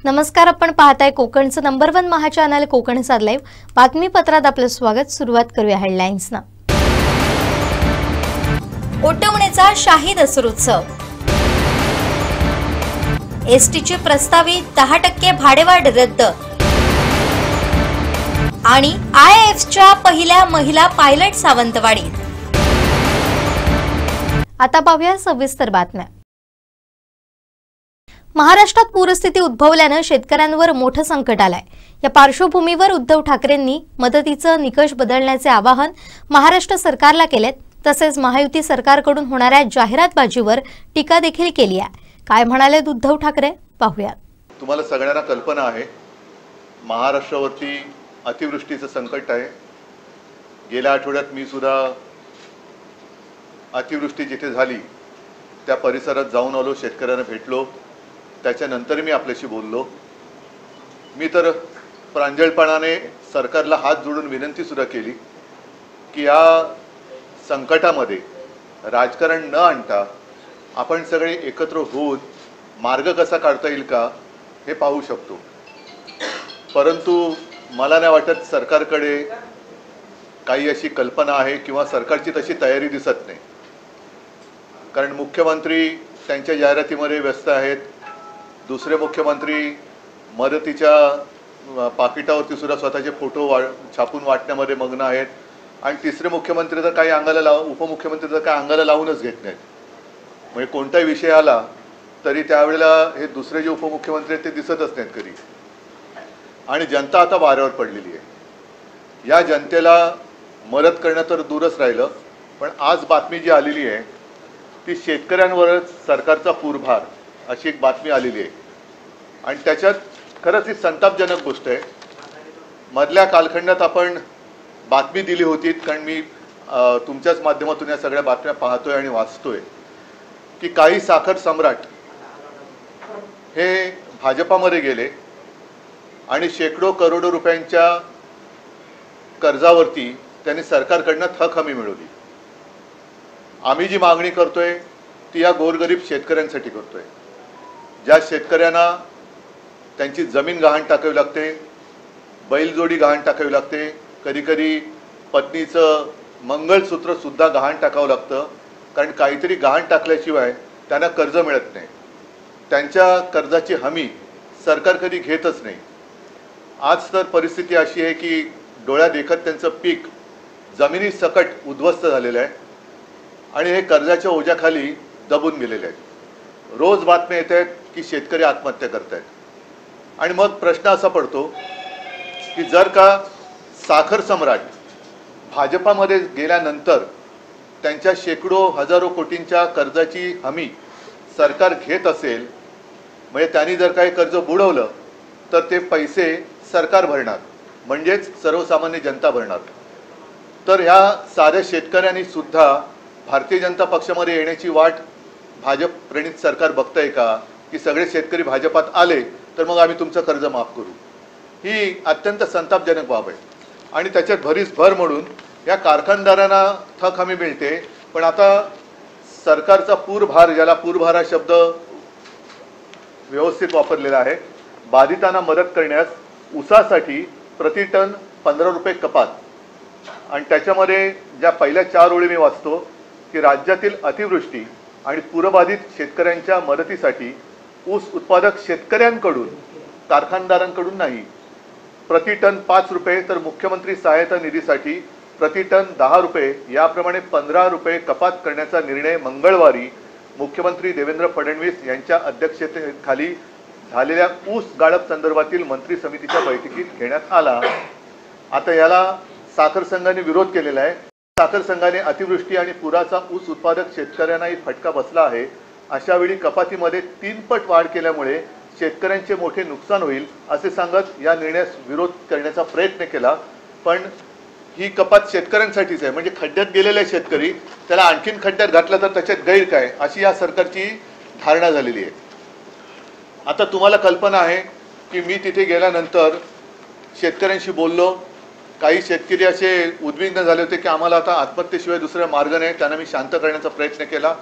नमस्कार, आपण पाहताय कोकणचं नंबर 1 महा चॅनल कोकणचा लाईव्ह बातमीपत्रात आपलं स्वागत। सुरुवात करूया हेडलाईन्सना। ओटवण्याचा शाही दसरोत्सव, एसटीची प्रस्तावित 10% भाडेवाढ रद्द आणि IAFच्या पहिल्या महिला पायलट सावंतवाडीत। आता पाहूया सविस्तर बातम्या। महाराष्ट्रात पूरस्थिती उद्भवल्याने शेतकऱ्यांवर मोठं संकट आलंय। या पार्श्वभूमीवर उद्धव ठाकरेंनी मदतीचं निकष बदलण्याचे आवाहन महाराष्ट्र सरकारला केले। तसेच महायुती सरकारकडून होणाऱ्या जाहिरातबाजीवर टीका देखील केली आहे। काय म्हणाले उद्धव ठाकरे पाहूया। तुम्हाला सगळ्यांना कल्पना आहे, महाराष्ट्रावरती अतिवृष्टीचं संकट आहे। गेल्या आठवड्यात मी सुद्धा अतिवृष्टी जिथे झाली त्या परिसरात जाऊन आलो, शेतकऱ्यांना भेटलो, त्याच्यानंतर मी आपल्याशी बोललो। मी तर प्रांजळपणाने सरकारला हात जोडून विनंती सुद्धा केली की या संकटामध्ये राजकारण न आणता आपण सगळे एकत्र होऊन मार्ग कसा काढता येईल का हे पाहू शकतो। परंतु मला नाही वाटत सरकारकडे काही अशी कल्पना आहे किंवा सरकारची तशी तयारी दिसत नाही। कारण मुख्यमंत्री त्यांच्या जाहिरातीमध्ये व्यस्त आहेत, दुसरे मुख्यमंत्री मदतीच्या पाकिटावरती सुद्धा स्वतःचे फोटो छापून वाटण्यामध्ये मग्न आहेत, आणि तिसरे मुख्यमंत्री तर काही अंगाला उपमुख्यमंत्री तर काही अंगाला लावूनच घेत नाहीत। म्हणजे कोणताही विषय आला तरी त्यावेळेला हे दुसरे जे उपमुख्यमंत्री आहेत ते दिसतच नाहीत कधी। आणि जनता आता वाऱ्यावर पडलेली आहे। या जनतेला मदत करणं तर दूरच राहिलं, पण आज बातमी जी आलेली आहे ती शेतकऱ्यांवरच सरकारचा पूरभार अशी एक बातमी आलेली आहे। आणि त्याच्यात खरंच ही संतापजनक गोष्ट आहे। मधल्या कालखंडात आपण बातमी दिली होती, कारण मी तुमच्याच माध्यमातून या सगळ्या बातम्या पाहतोय आणि वाचतोय की काही साखर सम्राट हे भाजपामध्ये गेले आणि शेकडो करोडो रुपयांच्या कर्जावरती त्यांनी सरकारकडनं थक हमी मिळवली। आम्ही जी मागणी करतोय ती या गोरगरीब शेतकऱ्यांसाठी करतोय, ज्या शेतकऱ्यांना त्यांची जमीन गहाण टाकावी लागते, बैलजोडी गहाण टाकावी लागते, कधी कधी पत्नीचं मंगळसूत्र सुद्धा गहाण टाकावं लागतं, कारण काहीतरी गहाण टाकल्याशिवाय त्यांना कर्ज मिळत नाही। त्यांच्या कर्जाची हमी सरकार कधी घेतच नाही। आज तर परिस्थिती अशी आहे की डोळ्या देखत त्यांचं पीक जमिनी सकट उद्ध्वस्त झालेलं आहे आणि हे कर्जाच्या ओझ्याखाली दबून गेलेले आहेत। रोज बातम्या येत आहेत की शेतकरी आत्महत्या करत आहेत। आणि मग प्रश्न असा पडतो की जर का साखर सम्राट भाजपामध्ये गेल्यानंतर त्यांच्या शेकडो हजारो कोटींच्या कर्जाची हमी सरकार घेत असेल, म्हणजे त्यांनी जर काही कर्ज बुडवलं तर ते पैसे सरकार भरणार, म्हणजेच सर्वसामान्य जनता भरणार। तर ह्या साध्या शेतकऱ्यांनी सुद्धा भारतीय जनता पक्षामध्ये येण्याची वाट भाजप प्रणित सरकार बघतंय का, की सगळे शेतकरी भाजपात आले तर मग आम्ही तुमचं कर्ज माफ करू? ही अत्यंत संतापजनक बाब आहे। आणि त्याच्यात भरीस भर म्हणून या कारखानदारांना थक हमी मिळते, पण आता सरकारचा पूरभार, ज्याला पूरभार हा शब्द व्यवस्थित वापरलेला आहे, बाधितांना मदत करण्यास ऊसासाठी प्रति टन 15 रुपये कपात। आणि त्याच्यामध्ये ज्या पहिल्या 4 ओळी मी वाचतो की राज्यातील अतिवृष्टी आणि पूरबाधित शेतकऱ्यांच्या मदतीसाठी ऊस उत्पादक शेतकऱ्यांकडून, कारखानदारांकडून नाही, प्रति टन 5 रुपये, तर मुख्यमंत्री सहायता निधीसाठी प्रति टन 10 रुपये याप्रमाणे 15 रुपये कपात करण्याचा निर्णय मंगळवारी मुख्यमंत्री देवेंद्र फडणवीस यांच्या अध्यक्षतेखाली झालेल्या ऊस गाळप संदर्भातील मंत्री समितीच्या बैठकीत घेण्यात आला। आता याला साखर संघाने विरोध केलेला आहे। साखर संघाने अतिवृष्टी आणि पुराचा ऊस उत्पादक शेतकऱ्यांनाही फटका बसला आहे, अशावेळी कपातीमध्ये 3 पट वाढ केल्यामुळे शेतकऱ्यांचे मोठे नुकसान होईल असे सांगत या निर्णयास विरोध करण्याचा प्रयत्न केला। पण ही कपात शेतकऱ्यांसाठीच आहे, म्हणजे खड्ड्यात गेलेले शेतकरी त्याला आणखीन खड्ड्यात घातलं तर त्याच्यात गैर काय, अशी या सरकारची धारणा झालेली आहे। आता तुम्हाला कल्पना आहे की मी तिथे गेल्यानंतर शेतकऱ्यांशी बोललो। काही शेतकरी असे उद्विग्न झाले होते की आम्हाला आता आत्महत्येशिवाय दुसरा मार्ग नाही। त्यांना मी शांत करण्याचा प्रयत्न केला।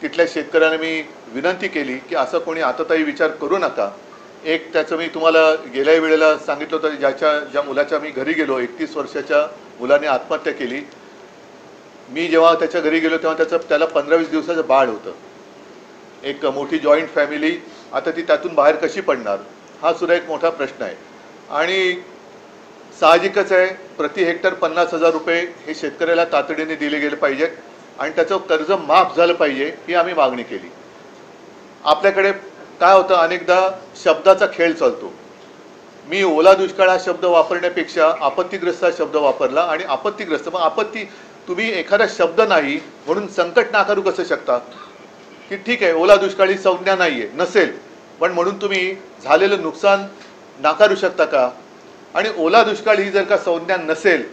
तिथल्या शेतकऱ्यांना मी विनंती केली की असं कोणी आततायी विचार करू नका, एक त्याचं मी तुम्हाला गेल्या वेळेला सांगितलं होतं, ज्या मुलाच्या मी घरी गेलो, 31 वर्षाच्या मुलाने आत्महत्या केली. मी जेव्हा त्याच्या घरी गेलो तेव्हा त्याला 15-20 दिवसाचं बाळ होतं. एक मोठी जॉईंट फॅमिली, आता ती त्यातून बाहेर कशी पडणार, हा सुद्धा एक मोठा प्रश्न आहे. आणि साहजिकच आहे, प्रति हेक्टर 50,000 रुपये हे शेतकऱ्याला तातडीने दिले गेले पाहिजेत आणि त्याचं कर्ज माफ झालं पाहिजे, ही आम्ही मागणी केली. आपल्याकडे काय होतं, अनेकदा शब्दाचा खेळ चालतो. मी ओला दुष्काळ हा शब्द वापरण्यापेक्षा आपत्तीग्रस्त हा शब्द वापरला. आणि आपत्तीग्रस्त, मग आपत्ती, तुम्ही एखादा शब्द नाही म्हणून संकट नाकारू कसं शकता? की ठीक आहे, ओला दुष्काळी संज्ञा नाहीये, नसेल, पण म्हणून तुम्ही झालेलं नुकसान नाकारू शकता का? आणि ओला दुष्काळ ही जर का संज्ञा नसेल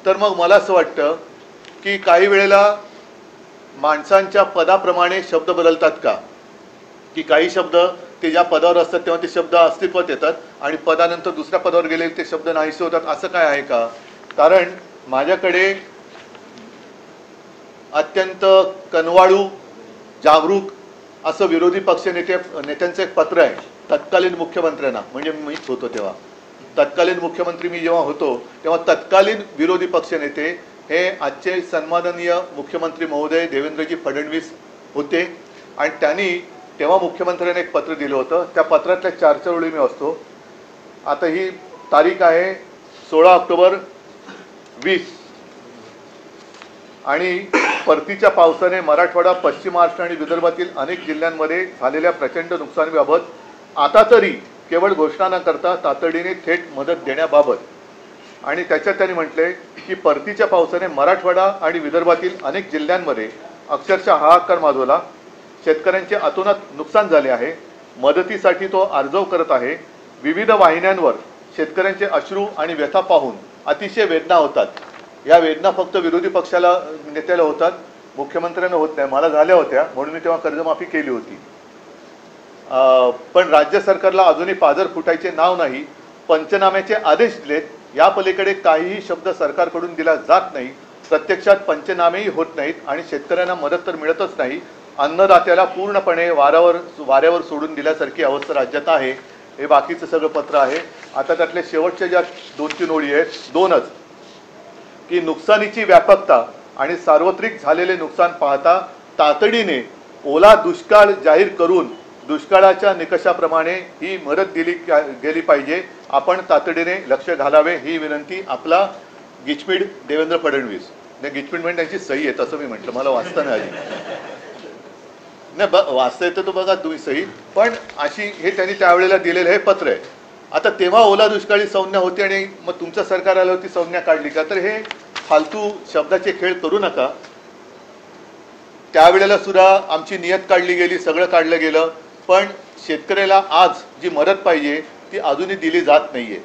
तर मग मला असं वाटतं की काही वेळेला माणसांच्या पदाप्रमाणे शब्द बदलतात का? की काही शब्द ते ज्या पदावर असतात तेव्हा ते शब्द अस्तित्वात येतात आणि पदानंतर दुसऱ्या पदावर गेलेले ते शब्द नाहीसे होतात, असं काय आहे का? कारण माझ्याकडे अत्यंत कनवाळू, जागरूक असं विरोधी पक्ष नेत्यांचं एक पत्र आहे तत्कालीन मुख्यमंत्र्यांना. म्हणजे मीच होतो तेव्हा, तत्कालीन मुख्यमंत्री मी जेव्हा होतो तेव्हा तत्कालीन विरोधी पक्षनेते हे आजचे सन्माननीय मुख्यमंत्री महोदय देवेंद्रजी फडणवीस होते. आणि त्यांनी तेव्हा मुख्यमंत्र्यांनी एक पत्र दिलं होतं. त्या पत्रातल्या 4 ओळी मी वाचतो. आता ही तारीख आहे 16 ऑक्टोबर 20. आणि परतीच्या पावसाने मराठवाडा, पश्चिम महाराष्ट्र आणि विदर्भातील अनेक जिल्ह्यांमध्ये झालेल्या प्रचंड नुकसानीबाबत आता तरी केवळ घोषणा न करता तातडीने थेट मदत देण्याबाबत. आणि त्याच्यात त्यांनी म्हटले की परतीच्या पावसाने मराठवाडा आणि विदर्भातील अनेक जिल्ह्यांमध्ये अक्षरशः हाहाकार माजवला. शेतकऱ्यांचे अतोनात नुकसान झाले आहे. मदतीसाठी तो अर्जव करत आहे. विविध वाहिन्यांवर शेतकऱ्यांचे अश्रू आणि व्यथा पाहून अतिशय वेदना होतात. या वेदना फक्त विरोधी पक्षाला, नेत्याला होतात, मुख्यमंत्र्यांना होत नाही. मला झाल्या होत्या म्हणून मी तेव्हा कर्जमाफी केली होती. पण राज्य सरकारला अजूनही पाझर फुटायचे नाव नाही. पंचनाम्याचे आदेश दिलेत, या पलीकडे काहीही शब्द सरकारकडून दिला जात नाही. प्रत्यक्षात पंचनामेही होत नाहीत आणि शेतकऱ्यांना मदत तर मिळतच नाही. अन्नदात्याला पूर्णपणे वाऱ्यावर सोडून दिल्यासारखी अवस्था राज्यात आहे. हे बाकीचं सगळं पत्र आहे. आता त्यातल्या शेवटच्या ज्या 2-3 ओळी आहेत, 2च, की नुकसानीची व्यापकता आणि सार्वत्रिक झालेले नुकसान पाहता तातडीने ओला दुष्काळ जाहीर करून दुष्काळाच्या निकषाप्रमाणे ही मदत दिली गेली पाहिजे. आपण तातडीने लक्ष घालावे, ही विनंती. आपला गिचमीड देवेंद्र फडणवीस. नाही, गिचमीड म्हणजे त्यांची सही आहे, तसं मी म्हटलं, मला वाचता नाही आली. नाही, वाचता येतं तो बघा तुम्ही सही. पण अशी हे त्यांनी त्यावेळेला दिलेलं हे पत्र आहे. आता तेव्हा ओला दुष्काळी संज्ञा होती आणि मग तुमचं सरकार आलं होती संज्ञा काढली का? तर हे फालतू शब्दाचे खेळ करू नका. त्यावेळेला सुद्धा आमची नियत काढली गेली, सगळं काढलं गेलं, पण शेतकऱ्याला आज जी मदत पाहिजे ती अजूनही दिली जात नाहीये.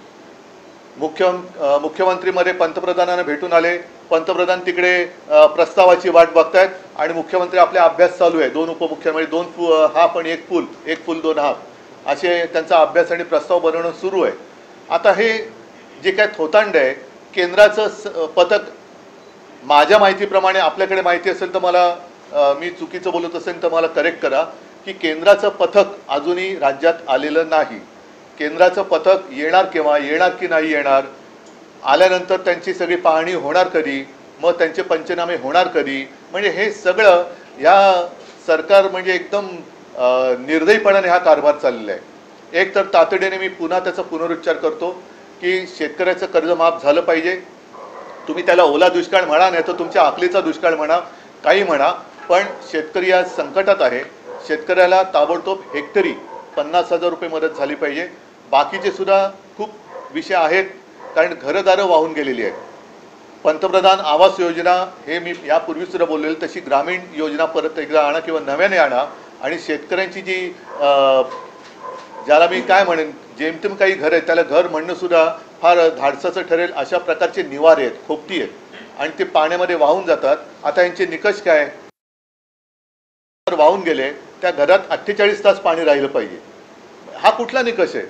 मुख्यमंत्रीमध्ये पंतप्रधानांना भेटून आले. पंतप्रधान तिकडे प्रस्तावाची वाट बघतायत आणि मुख्यमंत्री आपला अभ्यास चालू आहे. 2 उपमुख्यमंत्री, 2 हाफ आणि 1 फुल, 1 फुल 2 हाफ, असे त्यांचा अभ्यास आणि प्रस्ताव बनवणं सुरू आहे. आता हे जे काय थोतांड आहे, केंद्राचं पथक, माझ्या माहितीप्रमाणे, आपल्याकडे माहिती असेल तर मला, मी चुकीचं बोलत असेल तर मला करेक्ट करा, की केंद्राचं पथक अजूनही राज्यात आलेलं नाही. केंद्राचं पथक येणार केव्हा, येणार की नाही येणार, आल्यानंतर त्यांची सगळी पाहणी होणार कधी, मग त्यांचे पंचनामे होणार कधी? म्हणजे हे सगळं या सरकार म्हणजे एकदम निर्दयीपणाने हा कारभार चाललेला आहे. एक तर तातडीने मी पुन्हा त्याचा पुनरुच्चार करतो की शेतकऱ्याचं कर्ज माफ झालं पाहिजे. तुम्ही त्याला ओला दुष्काळ म्हणा, नाही तर तुमच्या आकलीचा दुष्काळ म्हणा, काही म्हणा, पण शेतकरी आज संकटात आहे. शेतकऱ्याला ताबडतोब हेक्टरी 50,000 रुपये मदत झाली पाहिजे. बाकीचे सुद्धा खूप विषय आहेत, कारण घरदारं वाहून गेलेली आहेत. पंतप्रधान आवास योजना, हे मी यापूर्वी सुद्धा बोललेलं, तशी ग्रामीण योजना परत एकदा आणा किंवा नव्याने आणा. आणि शेतकऱ्यांची जी, ज्याला मी काय म्हणेन, जेमतेम काही घर आहेत त्याला घर म्हणणं सुद्धा फार धाडसाचं ठरेल, अशा प्रकारचे निवारे आहेत, खोपटी आहेत आणि ते पाण्यामध्ये वाहून जातात. आता यांचे निकष काय? वाहून गेले, त्या घरात 48 तास पाणी राहिलं पाहिजे. हा कुठला निकष आहे?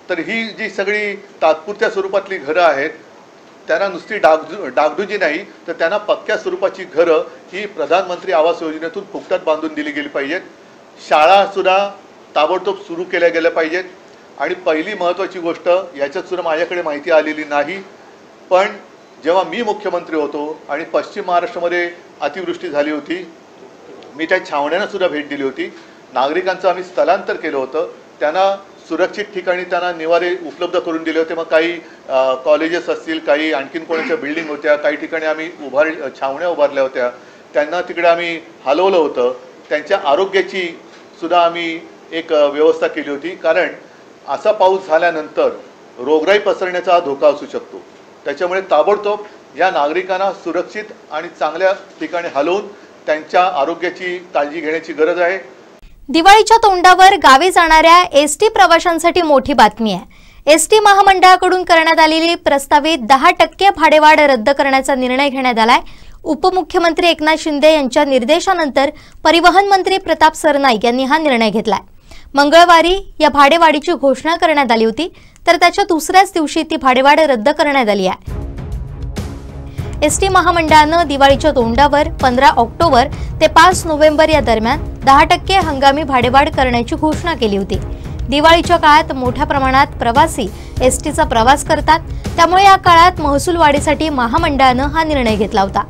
तर ही जी सगळी तात्पुरत्या स्वरूपातली घरं आहेत, त्यांना नुसती डागडुजी नाही, तर त्यांना पक्क्या स्वरूपाची घरं ही प्रधानमंत्री आवास योजनेतून फुकटात बांधून दिली गेली पाहिजेत. शाळा सुद्धा ताबडतोब सुरू केल्या गेल्या पाहिजेत. आणि पहिली महत्त्वाची गोष्ट, याच्यात सुद्धा माझ्याकडे माहिती आलेली नाही, पण जेव्हा मी मुख्यमंत्री होतो आणि पश्चिम महाराष्ट्रामध्ये अतिवृष्टी झाली होती, मी त्या छावण्यांना सुद्धा भेट दिली होती. नागरिकांचं आम्ही स्थलांतर केलं होतं, त्यांना सुरक्षित ठिकाणी त्यांना निवारे उपलब्ध करून दिले होते. मग काही कॉलेजेस असतील, काही आणखीन कोणाच्या बिल्डिंग होत्या, काही ठिकाणी आम्ही छावण्या उभारल्या होत्या, त्यांना तिकडे आम्ही हलवलं होतं. त्यांच्या आरोग्याची सुद्धा आम्ही एक व्यवस्था केली होती, कारण असा पाऊस झाल्यानंतर रोगराई पसरण्याचा हा धोका असू शकतो. त्याच्यामुळे ताबडतोब या नागरिकांना सुरक्षित आणि चांगल्या ठिकाणी हलवून त्यांच्या आरोग्याची काळजी घेण्याची गरज आहे. दिवाळीच्या तोंडावर गावी जाणाऱ्या एसटी प्रवाशांसाठी मोठी बातमी आहे. एसटी महामंडळाकडून करण्यात आलेली प्रस्तावित 10% भाडेवाढ रद्द करण्याचा निर्णय घेण्यात आलाय. उपमुख्यमंत्री एकनाथ शिंदे यांच्या निर्देशानंतर परिवहन मंत्री प्रताप सरनाईक यांनी हा निर्णय घेतलाय. मंगळवारी या भाडेवाढीची घोषणा करण्यात आली होती, तर त्याच्या दुसऱ्याच दिवशी ती भाडेवाढ रद्द करण्यात आली आहे. एसटी महामंडळानं दिवाळीच्या तोंडावर 15 ऑक्टोबर ते 5 नोव्हेंबर या दरम्यान 10% हंगामी भाडेवाढ करण्याची घोषणा केली होती. दिवाळीच्या काळात मोठ्या प्रमाणात प्रवासी एसटीचा प्रवास करतात, त्यामुळे या काळात महसूल वाढीसाठी महामंडळानं हा निर्णय घेतला होता.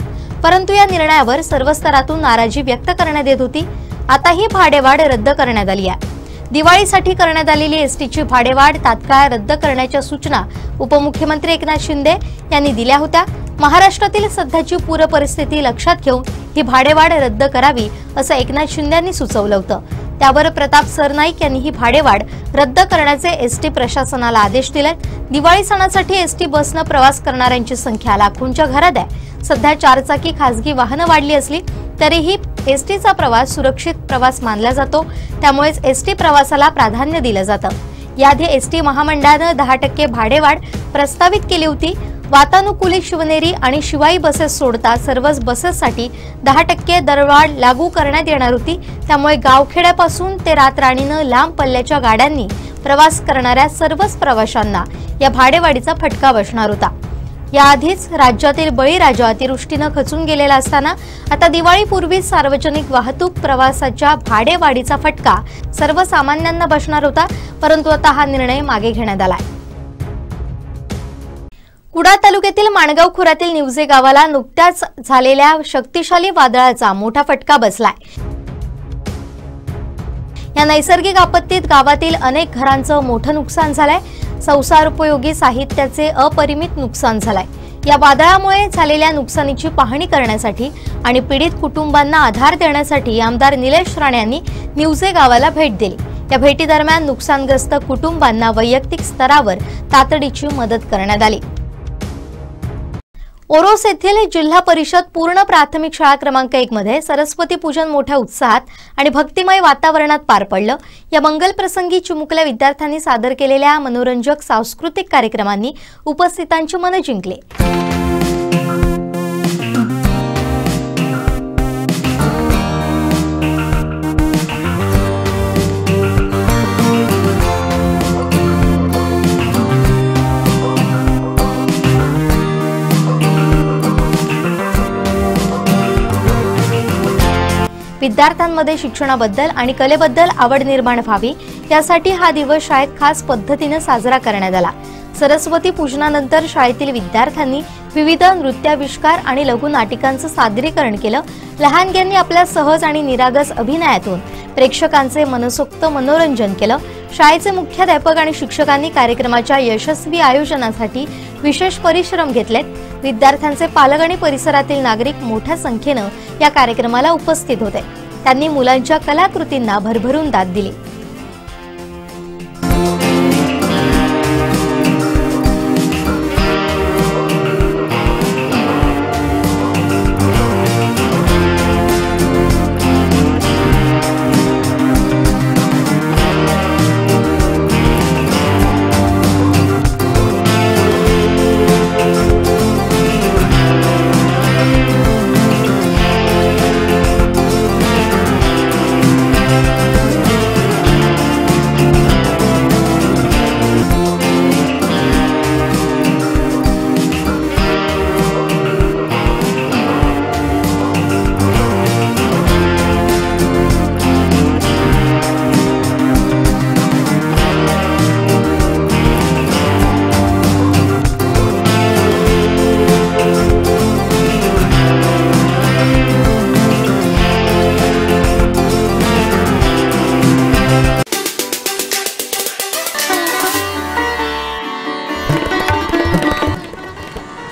परंतु या निर्णयावर सर्व स्तरातून नाराजी व्यक्त करण्यात येत होती. आता ही भाडेवाढ रद्द करण्यात आली आहे. दिवाळीसाठी करण्यात आलेली एसटीची भाडेवाढ तात्काळ रद्द करण्याच्या सूचना उपमुख्यमंत्री एकनाथ शिंदे यांनी दिल्या होत्या. महाराष्ट्रातील सध्याची पूर परिस्थिती लक्षात घेऊन ही भाडेवाढ रद्द करावी असं एकनाथ शिंदे यांनी सुचवलं होतं. त्यावर प्रताप सरनाईक यांनी ही भाडेवाढ रद्द करण्याचे एसटी प्रशासनाला आदेश दिले. दिवाळी सणासाठी एसटी बसनं प्रवास करणाऱ्यांची संख्या लाखोंच्या घरात आहे. सध्या 4 चाकी खासगी वाहनं वाढली असली तरीही एसटीचा प्रवास सुरक्षित प्रवास मानला जातो, त्यामुळेच एसटी प्रवासाला प्राधान्य दिलं जातं. याआधी एसटी महामंडळानं 10% भाडेवाढ प्रस्तावित केली होती. वातानुकूलित शिवनेरी आणि शिवाई बसेस सोडता सर्वच बसेससाठी 10% दरवाढ लागू करण्यात येणार होती. त्यामुळे गावखेड्यापासून ते रातराणीनं लांब पल्ल्याच्या गाड्यांनी प्रवास करणाऱ्या सर्वच प्रवाशांना या भाडेवाढीचा फटका बसणार होता. याआधीच राज्यातील बळीराजा अतिवृष्टीनं खचून गेलेला असताना आता दिवाळीपूर्वी सार्वजनिक वाहतूक प्रवासाच्या भाडेवाढीचा फटका सर्वसामान्यांना बसणार होता, परंतु आता हा निर्णय मागे घेण्यात आलाय. कुडाळ तालुक्यातील माणगाव खोऱ्यातील निवजे गावाला नुकत्याच झालेल्या शक्तिशाली वादळाचा मोठा फटका बसलाय. या नैसर्गिक आपत्तीत गावातील अनेक घरांचं मोठं नुकसान झालंय. संसारोपयोगी साहित्याचे अपरिमित नुकसान झालंय. या वादळामुळे झालेल्या नुकसानीची पाहणी करण्यासाठी आणि पीडित कुटुंबांना आधार देण्यासाठी आमदार निलेश राणे यांनी निवजे गावाला भेट दिली. या भेटीदरम्यान नुकसानग्रस्त कुटुंबांना वैयक्तिक स्तरावर तातडीची मदत करण्यात आली. ओरोस येथील जिल्हा परिषद पूर्ण प्राथमिक शाळा क्रमांक 1 मध्ये सरस्वती पूजन मोठ्या उत्साहात आणि भक्तिमय वातावरणात पार पडलं. या मंगल प्रसंगी चिमुकल्या विद्यार्थ्यांनी सादर केलेल्या मनोरंजक सांस्कृतिक कार्यक्रमांनी उपस्थितांची मनं जिंकली. विद्यार्थ्यांमध्ये शिक्षणाबद्दल आणि कलेबद्दल आवड निर्माण व्हावी यासाठी हा दिवस शाळेत खास पद्धतीने साजरा करण्यात आला. सरस्वती पूजनानंतर शाळेतील विद्यार्थ्यांनी विविध नृत्याविष्कार आणि लघुनाटिकांचं सादरीकरण केलं. लहानग्यांनी आपल्या सहज आणि निरागस अभिनयातून प्रेक्षकांचे मनसोक्त मनोरंजन केलं. शाळेचे मुख्याध्यापक आणि शिक्षकांनी कार्यक्रमाच्या यशस्वी आयोजनासाठी विशेष परिश्रम घेतलेत. विद्यार्थ्यांचे पालक आणि परिसरातील नागरिक मोठ्या संख्येनं या कार्यक्रमाला उपस्थित होते. त्यांनी मुलांच्या कलाकृतींना भरभरून दाद दिली.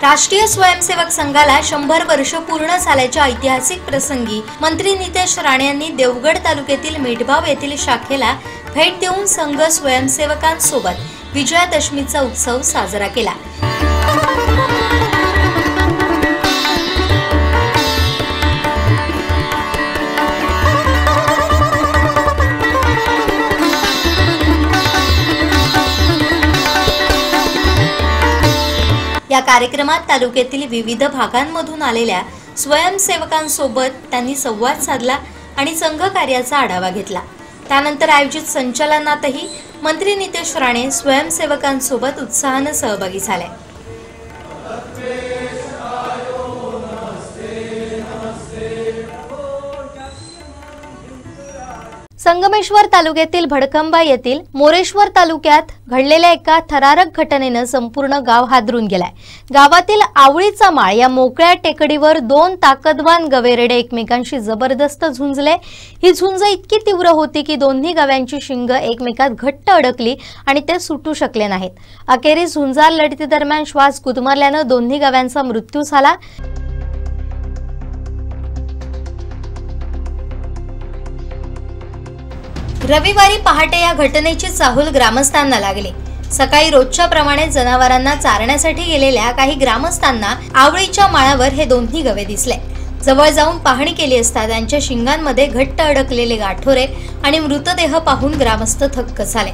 राष्ट्रीय स्वयंसेवक संघाला 100 वर्ष पूर्ण झाल्याच्या ऐतिहासिक प्रसंगी मंत्री नितेश राणे यांनी देवगड तालुक्यातील मिठभाव येथील शाखेला भेट देऊन संघ स्वयंसेवकांसोबत विजयादशमीचा उत्सव साजरा केला। या कार्यक्रमात तालुक्यातील विविध भागांमधून आलेल्या स्वयंसेवकांसोबत त्यांनी संवाद साधला आणि संघ कार्याचा आढावा घेतला। त्यानंतर आयोजित संचलनातही मंत्री नितेश राणे स्वयंसेवकांसोबत उत्साहाने सहभागी झाले। संगमेश्वर तालुक्यातील भडकंबा येथील मोरेश्वर तालुक्यात घडलेल्या एका थरारक घटनेने संपूर्ण गाव हादरून गेलाय। गावातील आवळीचा माळ या मोकळ्या टेकडीवर 2 ताकदवान गवेरेडे एकमेकांशी जबरदस्त झुंजले। ही झुंज इतकी तीव्र होती की दोन्ही गव्यांची शिंग एकमेकात घट्ट अडकली आणि ते सुटू शकले नाहीत। अखेरीस झुंजार लढतीदरम्यान श्वास गुदमरल्याने दोन्ही गव्यांचा मृत्यू झाला। रविवारी पहाटे या घटनेची चाहूल ग्रामस्थांना लागली। सकाळी रोजच्या प्रमाणे जनावरांना चारण्यासाठी गेलेल्या काही ग्रामस्थांना आवळीच्या माळावर हे दोन्ही गवे दिसले। जवळ जाऊन पाहणी केली असता त्यांच्या शिंगांमध्ये घट्ट अडकलेले गाठोरे आणि मृतदेह पाहून ग्रामस्थ थक्क झाले।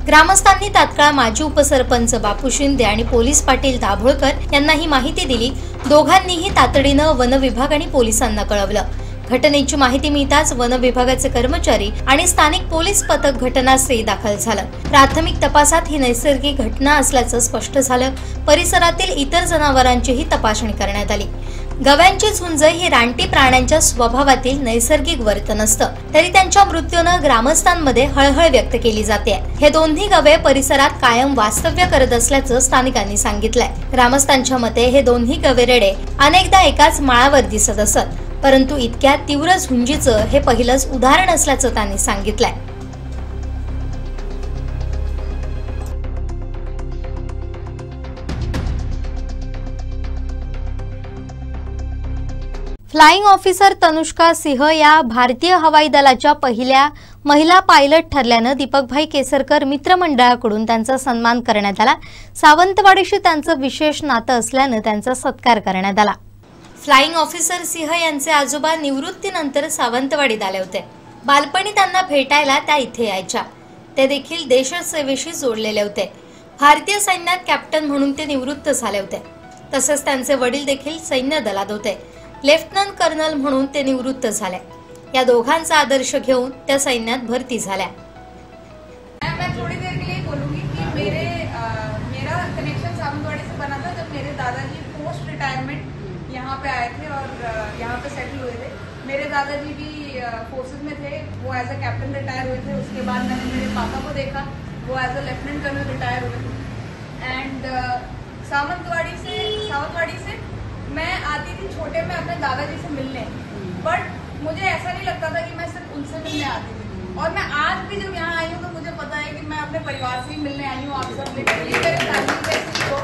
ग्रामस्थांनी तात्काळ माजी उपसरपंच बापू शिंदे आणि पोलीस पाटील दाभोळकर यांना ही माहिती दिली। दोघांनीही तातडीने वन विभाग आणि पोलिसांना कळवलं। घटनेची माहिती मिळताच वन विभागाचे कर्मचारी आणि स्थानिक पोलीस पथक घटनास्थळी दाखल झालं। प्राथमिक तपासात ही नैसर्गिक घटना असल्याचं स्पष्ट झालं। परिसरातील इतर जनावरांचीही तपासणी करण्यात आली। गव्यांची झुंज ही रानटी प्राण्यांच्या स्वभावातील नैसर्गिक वर्तन असतं, तरी त्यांच्या मृत्यूने ग्रामस्थांमध्ये हळहळ व्यक्त केली जाते। हे दोन्ही गवे परिसरात कायम वास्तव्य करत असल्याचं स्थानिकांनी सांगितलंय। ग्रामस्थांच्या मते हे दोन्ही गवेरेडे अनेकदा एकाच माळावर दिसत असत, परंतु इतक्या तीव्र झुंजीचं हे पहिलंच उदाहरण असल्याचं त्यांनी सांगितलंय। फ्लाइंग ऑफिसर तनुष्का सिंह या भारतीय हवाई दलाच्या पहिल्या महिला पायलट ठरल्यानं दीपकभाई केसरकर मित्रमंडळाकडून त्यांचा सन्मान करण्यात आला। सावंतवाडीशी त्यांचं विशेष नातं असल्यानं त्यांचा सत्कार करण्यात आला। फ्लाइंग ऑफिसर सिंह यांचे आजोबा निवृत्तीनंतर सावंतवाडीत आले होते। बालपणी त्यांना भेटायला त्या इथे यायच्या। ते देखील देशसेवेशी जोडलेले होते। भारतीय सैन्यात कॅप्टन म्हणून ते निवृत्त झाले होते। तसेच त्यांचे वडील देखील सैन्य दलात होते। लेफ्टनंट कर्नल म्हणून ते निवृत्त झाले। या दोघांचा आदर्श घेऊन त्या सैन्यात भरती झाल्या। मैं थोड़ी देर के लिए बोलूंगी कि मेरा कनेक्शन सावंतवाड़ी से बना था जब मेरे दादाजी पोस्ट रिटायरमेंट यहाँ पे आए थे और यहाँ पे सेटल हुए थे। मेरे दादाजी भी फोर्सेस में थे, वो एज अ कैप्टन रिटायर हुए थे। उसके बाद मैंने मेरे पापा को देखा, वो as a lieutenant colonel retire हुए थे। एंड सावंतवाड़ी से मैं आती थी छोटे में अपने दादाजी से मिलने, बट मुझे ऐसा नहीं लगता था कि मैं सिर्फ उनसे मिलने आती थी। और मैं आज भी जब यहाँ आई हूँ तो मुझे पता है कि मैं अपने परिवार से ही मिलने आई हूँ। आप सब मेरे फैमिली को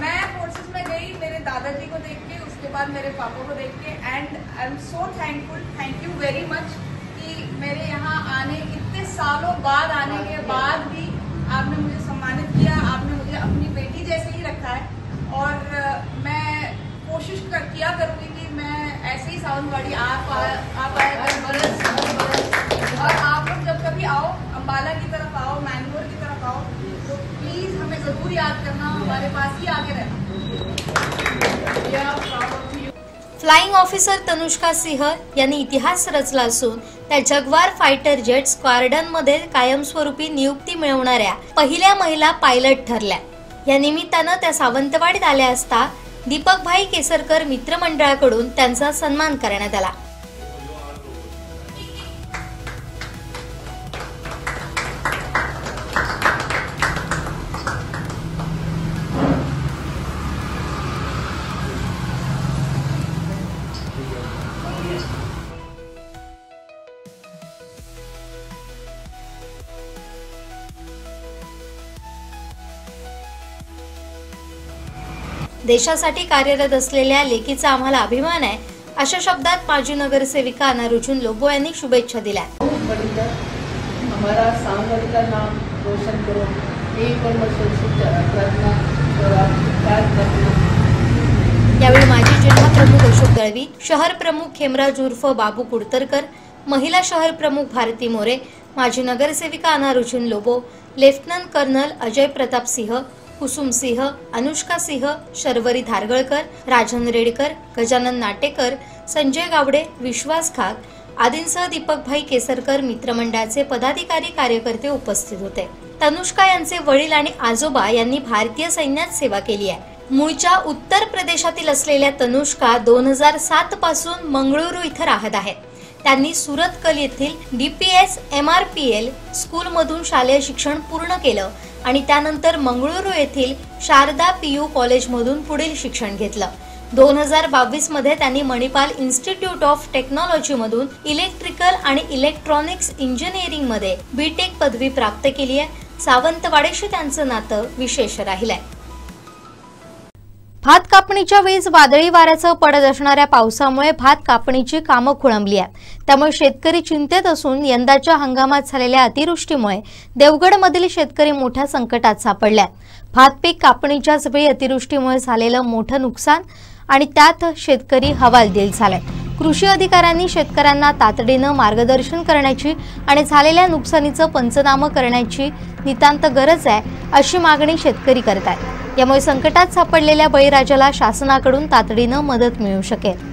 मैं फोर्सेस में गई मेरे दादाजी को देख के, उसके बाद मेरे पापा को देख के, and I am so thankful, thank you very much कि मेरे यहाँ आने इतने सालों बाद आने के बाद भी आपने मुझे सम्मानित किया। आपने मुझे अपनी बेटी जैसे ही रखा है और मैं कोशिश किया करूँगी कि मैं ऐसे ही सावंतवाड़ी आ पाए और आप लोग जब कभी आओ, अम्बाला की तरफ आओ, मैंगलोर की तरफ आओ, तो प्लीज़ हमें ज़रूर याद करना, हमारे पास ही आगे रहना। फ्लाइंग ऑफिसर तनुष्का सिंह यांनी इतिहास रचला असून त्या जगवार फायटर जेट स्क्वाड्रनमध्ये कायमस्वरूपी नियुक्ती मिळवणाऱ्या पहिल्या महिला पायलट ठरल्या। या निमित्तानं त्या सावंतवाडीत आल्या असता दीपकभाई केसरकर मित्रमंडळाकडून त्यांचा सन्मान करण्यात आला। देशासाठी कार्यरत असलेल्या लेकीचा आम्हाला अभिमान आहे, अशा शब्दात माजी नगरसेविका अनारुचून लोबो यांनी शुभेच्छा दिल्या। हमारा सांगली का नाम रोशन करो, एक और मशहूर रत्ना और आप रत्ना। यावेळी माजी जिल्हा प्रमुख अशोक दळवी, शहर प्रमुख खेमराज उर्फ बाबू कुडतरकर, महिला शहर प्रमुख भारती मोरे, माजी नगरसेविका अनारुचून लोबो, लेफ्टनंट कर्नल अजय प्रताप सिंह, कुसुम सिंह, अनुष्का सिंह, शर्वरी धारगळकर, राजन रेडकर, गजानन नाटेकर, संजय गावडे, विश्वास खाक आदींसह दीपकभाई केसरकर मित्रमंडळाचे पदाधिकारी कार्यकर्ते उपस्थित होते। तनुष्का यांचे वडील आणि आजोबा यांनी भारतीय सैन्यात सेवा केली आहे। मूळच्या उत्तर प्रदेशातील असलेल्या तनुष्का 2007 पासून मंगळुरू इथं राहत आहेत। त्यांनी सुरतकल येथील DPS MRPL स्कूलमधून शालेय शिक्षण पूर्ण केलं आणि त्यानंतर मंगळुरू येथील शारदा PU कॉलेजमधून पुढील शिक्षण घेतलं। 2022 मध्ये त्यांनी मणिपाल इन्स्टिट्यूट ऑफ टेक्नॉलॉजी मधून इलेक्ट्रिकल आणि इलेक्ट्रॉनिक्स इंजिनिअरिंग मध्ये BTech पदवी प्राप्त केली आहे। सावंतवाडीशी त्यांचं नातं विशेष राहिलंय। भात कापणीच्या वेळेस वादळी वाऱ्यासह पडत असणाऱ्या पावसामुळे भात कापणीची कामं खोळंबली आहेत। त्यामुळे शेतकरी चिंतेत असून यंदाच्या हंगामात झालेल्या अतिवृष्टीमुळे देवगडमधील शेतकरी मोठ्या संकटात सापडले आहेत। भात पीक कापणीच्याच वेळी अतिवृष्टीमुळे झालेलं मोठं नुकसान आणि त्यात शेतकरी हवालदिल झाले। कृषी अधिकाऱ्यांनी शेतकऱ्यांना तातडीनं मार्गदर्शन करण्याची आणि झालेल्या नुकसानीचं पंचनामा करण्याची नितांत गरज आहे, अशी मागणी शेतकरी करत आहेत। यामुळे संकटात सापडलेल्या बळीराजाला शासनाकडून तातडीनं मदत मिळू शकेल।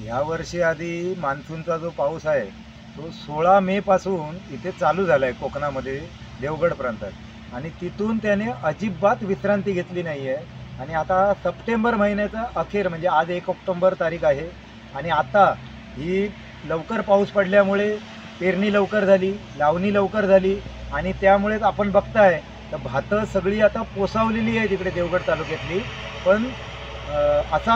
या वर्षी आधी मान्सूनचा जो पाऊस आहे तो 16 मे पासून इथे चालू झाला आहे कोकणामध्ये देवगड प्रांतात आणि तिथून त्याने अजिबात विश्रांती घेतली नाही आहे आणि आता सप्टेंबर महिन्याचा अखेर म्हणजे आज 1 ऑक्टोबर तारीख आहे आणि आता ही लवकर पाऊस पडल्यामुळे पेरणी लवकर झाली, लावणी लवकर झाली आणि त्यामुळेच आपण बघताय तर भातं सगळी आता पोसावलेली आहे तिकडे देवगड तालुक्यातली। पण असा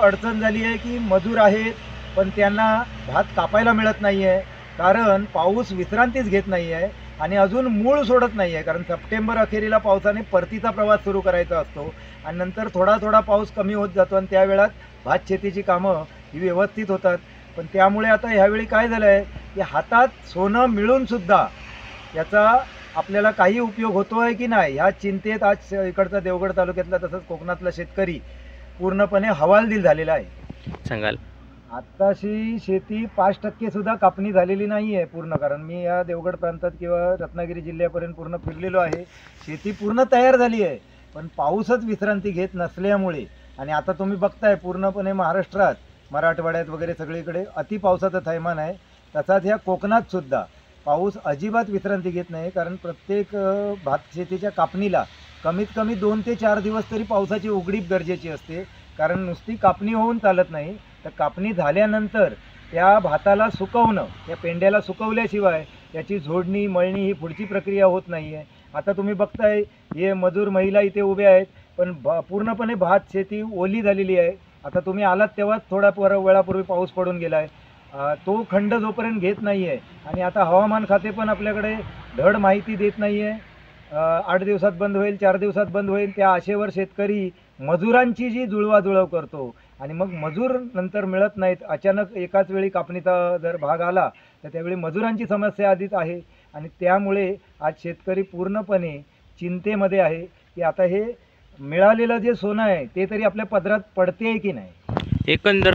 अडचण झाली आहे की मजूर आहेत पण त्यांना भात कापायला मिळत नाही आहे, कारण पाऊस विश्रांतीच घेत नाही आहे आणि अजून मूळ सोडत नाही आहे। कारण सप्टेंबर अखेरीला पावसाने परतीचा प्रवास सुरू करायचा असतो आणि नंतर थोडा थोडा पाऊस कमी होत जातो आणि त्या वेळात भात शेतीची कामं ही व्यवस्थित होतात। पण त्यामुळे आता ह्यावेळी काय झालं आहे की हातात सोनं मिळूनसुद्धा याचा आपल्याला काही उपयोग होतो आहे की नाही ह्या चिंतेत आज इकडचा देवगड तालुक्यातला तसंच कोकणातला शेतकरी पूर्णपणे हवालदिल झालेला आहे। सांगाल आत्ताशी शेती 5% सुद्धा कापणी झालेली नाही आहे पूर्ण, कारण मी या देवगड प्रांतात किंवा रत्नागिरी जिल्ह्यापर्यंत पूर्ण फिरलेलो आहे। शेती पूर्ण तयार झाली आहे पण पाऊसच विश्रांती घेत नसल्यामुळे आणि आता तुम्ही बघताय पूर्णपणे महाराष्ट्रात मराठवाड्यात वगैरे सगळीकडे अति पावसाचं थैमान आहे। तसाच ह्या कोकणात सुद्धा पाऊस अजिबात विश्रांती घेत नाही, कारण प्रत्येक भात शेतीच्या कापणीला कमीत कमी 2 ते 4 दिवस तरी पावसाची उघडीप गरजेची असते, कारण नुसती कापणी होऊन चालत नाही। तर कापणी झाल्यानंतर त्या भाताला सुकवणं, त्या पेंड्याला सुकवल्याशिवाय त्याची झोडणी मळणी ही पुढची प्रक्रिया होत नाही आहे। आता तुम्ही बघताय हे मजूर महिला इथे उभे आहेत पण पूर्णपणे भात शेती ओली झालेली आहे। आता तुम्ही आलात तेव्हाच थोडा वेळापूर्वी पाऊस पडून गेला आहे, तो खंड जोपर्यंत घेत नाही आहे आणि आता हवामान खाते पण आपल्याकडे धड माहिती देत नाही आहे। 8 दिवसात बंद होईल, 4 दिवसात बंद होईल, त्या आशेवर शेतकरी मजुरांची जी जुळवाजुळव करतो आणि मग मजूर नंतर मिळत नाहीत। अचानक एकाच वेळी कापणीचा जर भाग आला तर त्यावेळी मजुरांची समस्या आधीच आहे आणि त्यामुळे आज शेतकरी पूर्णपणे चिंतेमध्ये आहे की आता हे मिळालेलं जे सोनं आहे ते तरी आपल्या पदरात पडते की नाही। एकंदर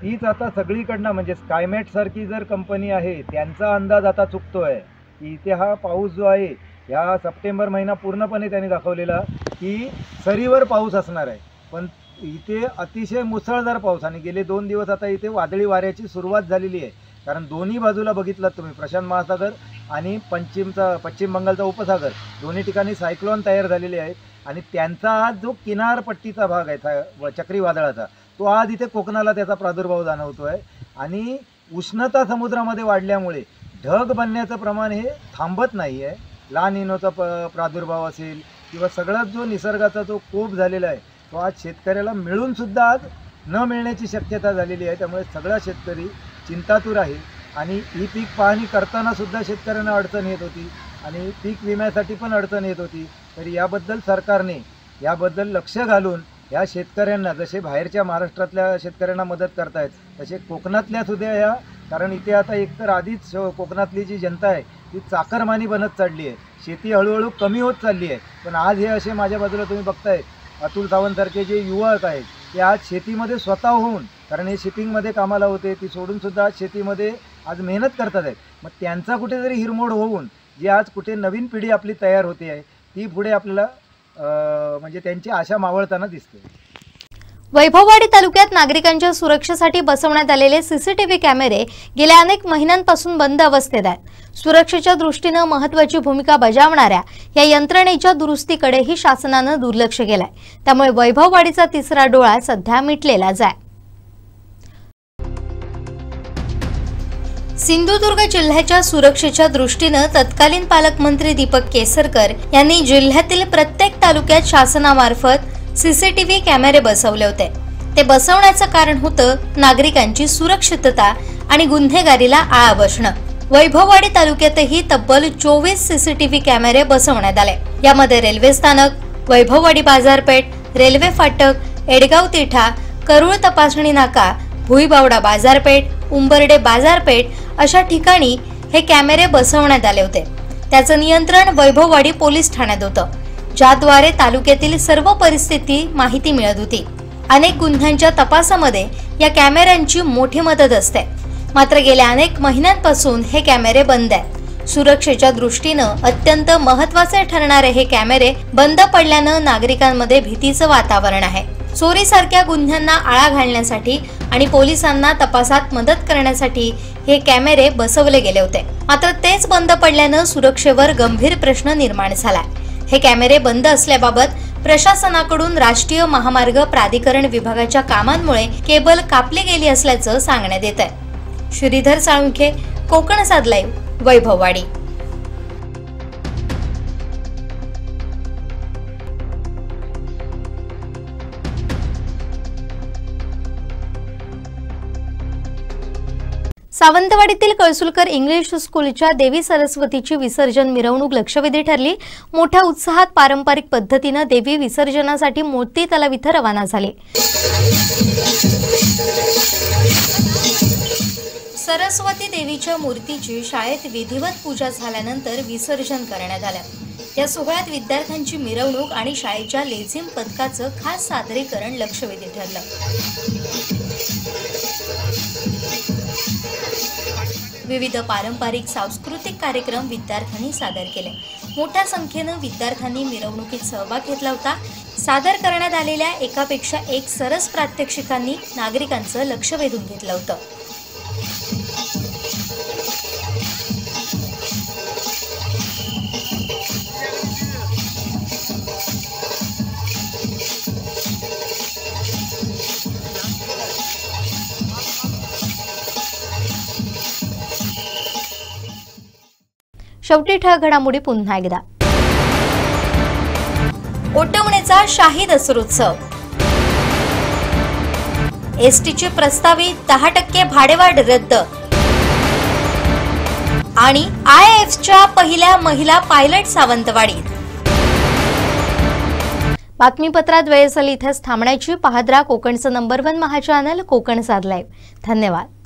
तीच आता सगळीकडनं म्हणजे स्कायमेट सारखी जर कंपनी आहे त्यांचा अंदाज आता चुकतोय की इथे हा पाऊस जो आहे ह्या सप्टेंबर महिना पूर्णपणे त्यांनी दाखवलेला की सरीवर पाऊस असणार आहे, पण इथे अतिशय मुसळधार पाऊस आणि गेले 2 दिवस आता इथे वादळी वाऱ्याची सुरुवात झालेली आहे। कारण दोन्ही बाजूला बघितलं तुम्ही प्रशांत महासागर आणि पश्चिम बंगालचा उपसागर दोन्ही ठिकाणी सायक्लोन तयार झालेले आहेत आणि त्यांचा आज जो किनारपट्टीचा भाग आहे चक्रीवादळाचा तो आज इथे कोकणाला त्याचा प्रादुर्भाव जाणवतो आहे आणि उष्णता समुद्रामध्ये वाढल्यामुळे ढग बनण्याचं प्रमाण हे थांबत नाही आहे। ला निनोचा प्रादुर्भाव असेल किंवा सगळाच जो निसर्गाचा जो कोप झालेला आहे तो आज शेतकऱ्याला मिळूनसुद्धा आज न मिळण्याची शक्यता झालेली आहे। त्यामुळे सगळा शेतकरी चिंतातूर आहे आणि ही पीक पाहणी करताना सुद्धा शेतकऱ्यांना अडचण येत होती आणि पीक विम्यासाठी पण अडचण येत होती। तर याबद्दल सरकारने याबद्दल लक्ष घालून या शेतकऱ्यांना जसे बाहेरच्या महाराष्ट्रातल्या शेतकऱ्यांना मदत करतायत तसे कोकणातल्या सुद्धा या, कारण इथे आता एकतर आधीच कोकणातली जी जनता आहे ती चाकरमानी बनत चालली आहे, शेती हळूहळू कमी होत चालली आहे। पण आज हे असे माझ्या बाजूला तुम्ही बघताय अतुल सावंतसारखे जे युवक आहेत ते आज शेतीमध्ये स्वतः होऊन, कारण हे शिपिंगमध्ये कामाला होते ती सोडूनसुद्धा आज शेतीमध्ये आज मेहनत करतात आहेत। मग त्यांचा कुठेतरी हिरमोड होऊन जी आज कुठे नवीन पिढी आपली तयार होते आहे ती पुढे आपल्याला म्हणजे त्यांची आशा मावळताना दिसते। वैभववाडी तालुक्यात नागरिकांच्या सुरक्षेसाठी बसवण्यात आलेले सीसीटीव्ही कॅमेरे गेल्या अनेक महिन्यांपासून बंद अवस्थेत आहेत। सुरक्षेच्या दृष्टीने महत्त्वाची भूमिका बजावणाऱ्या या यंत्रणेच्या दुरुस्तीकडेही शासनाने दुर्लक्ष केलंय, त्यामुळे वैभववाडीचा तिसरा डोळा सध्या मिटलेलाच आहे। सिंधुदुर्ग जिल्ह्याच्या सुरक्षेच्या दृष्टीने तत्कालीन पालकमंत्री दीपक केसरकर यांनी जिल्ह्यातील प्रत्येक तालुक्यात शासनामार्फत सीसीटीव्ही कॅमेरे बसवले होते। ते बसवण्याचं कारण होतं नागरिकांची सुरक्षितता आणि गुन्हेगारीला आळा बसणं। वैभववाडी तालुक्यातही तब्बल 24 सीसीटीव्ही कॅमेरे बसवण्यात आले। यामध्ये रेल्वे स्थानक, वैभववाडी बाजारपेठ, रेल्वे फाटक, एडगाव तिठा, करूळ तपासणी नाका, भुईबावडा बाजारपेठ, उंबर्डे बाजारपेठ अशा ठिकाणी हे कॅमेरे बसवण्यात आले होते। त्याचं नियंत्रण वैभववाडी पोलीस ठाण्यात होतं, ज्याद्वारे तालुक्यातील सर्व परिस्थिती माहिती मिळत होती। अनेक गुन्ह्यांच्या तपासामध्ये या कॅमेऱ्यांची मोठी मदत असते। मात्र गेल्या अनेक महिन्यांपासून हे कॅमेरे बंद आहेत। सुरक्षेच्या दृष्टीनं अत्यंत महत्त्वाचे ठरणारे हे कॅमेरे बंद पडल्यानं नागरिकांमध्ये भीतीचं वातावरण आहे। चोरीसारख्या गुन्ह्यांना आळा घालण्यासाठी आणि पोलिसांना तपासात मदत करण्यासाठी हे कॅमेरे बसवले गेले होते। मात्र तेच बंद पडल्यानं सुरक्षेवर गंभीर प्रश्न निर्माण झालाय। हे कॅमेरे बंद असल्याबाबत प्रशासनाकडून राष्ट्रीय महामार्ग प्राधिकरण विभागाच्या कामांमुळे केबल कापली गेली असल्याचं सांगण्यात येत आहे। श्रीधर साळुंखे, कोकणसाद लाईव्ह, वैभववाडी। सावंतवाडीतील कळसुलकर इंग्लिश स्कूलच्या देवी सरस्वतीची विसर्जन मिरवणूक लक्षवेधी ठरली। मोठ्या उत्साहात पारंपरिक पद्धतीने देवी विसर्जनासाठी मोती तलाव इथं रवाना झाली। सरस्वती देवीच्या मूर्तीची शाळेत विधिवत पूजा झाल्यानंतर विसर्जन करण्यात आलं। या सोहळ्यात विद्यार्थ्यांची मिरवणूक आणि शाळेच्या लेझिम पथकाचं खास सादरीकरण लक्षवेधी ठरलं। विविध पारंपरिक सांस्कृतिक कार्यक्रम विद्यार्थ्यांनी सादर केले। मोठ्या संख्येने विद्यार्थ्यांनी मिरवणुकीत सहभाग घेतला होता। सादर करण्यात आलेल्या एकापेक्षा एक सरस प्रात्यक्षिकांनी नागरिकांचं लक्ष वेधून घेतलं होतं। शेवटी ठळक घडामोडी पुन्हा एकदा। ओटवण्याचा शाही दसरोत्सव, एसटीची प्रस्तावित 10% भाडेवाढ रद्द आणि IAFच्या पहिल्या महिला पायलट सावंतवाडीत। बातमीपत्रात वेळ झाली इथेच थांबण्याची। पाहत राहा कोकणचं नंबर 1 महा चॅनल कोकणसाद लाईव्ह। धन्यवाद।